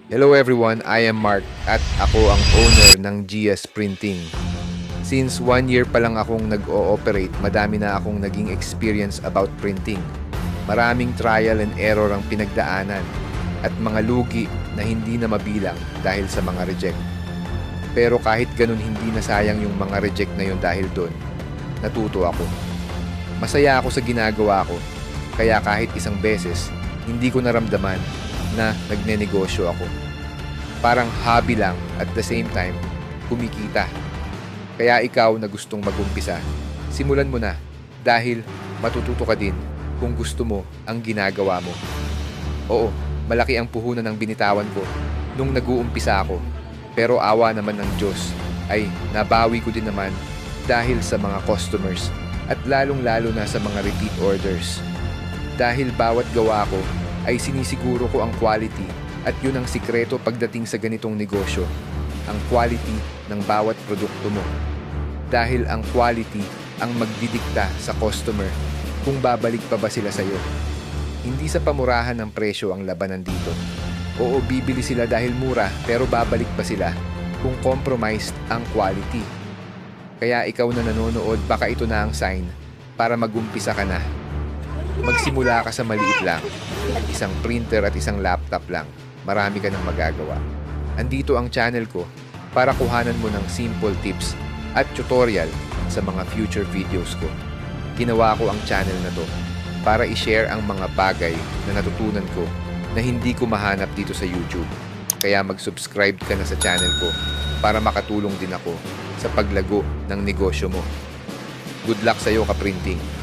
Hello everyone, I am Mark at ako ang owner ng GS Printing. Since 1 year pa lang akong nag-ooperate, madami na akong naging experience about printing. Maraming trial and error ang pinagdaanan at mga lugi na hindi na mabilang dahil sa mga reject. Pero kahit ganun hindi nasayang yung mga reject na yun dahil doon, natuto ako. Masaya ako sa ginagawa ko, kaya kahit isang beses, hindi ko naramdaman na nagnenegosyo ako. Parang hobby lang at the same time, kumikita. Kaya ikaw na gustong mag-umpisa, simulan mo na dahil matututo ka din kung gusto mo ang ginagawa mo. Oo, malaki ang puhunan ng binitawan ko nung nag-uumpisa ako. Pero awa naman ng Diyos ay nabawi ko din naman dahil sa mga customers at lalong-lalo na sa mga repeat orders. Dahil bawat gawa ko ay sinisiguro ko ang quality at yun ang sikreto pagdating sa ganitong negosyo, ang quality ng bawat produkto mo. Dahil ang quality ang magdidikta sa customer kung babalik pa ba sila sa'yo. Hindi sa pamurahan ng presyo ang labanan dito. Oo, bibili sila dahil mura pero babalik pa sila kung compromised ang quality. Kaya ikaw na nanonood, baka ito na ang sign para mag-umpisa ka na. Magsimula ka sa maliit lang, isang printer at isang laptop lang. Marami ka nang magagawa. Andito ang channel ko para kuhanan mo ng simple tips at tutorial sa mga future videos ko. Ginawa ko ang channel na to para i-share ang mga bagay na natutunan ko na hindi ko mahanap dito sa YouTube. Kaya mag-subscribe ka na sa channel ko para makatulong din ako sa paglago ng negosyo mo. Good luck sa'yo, ka-printing!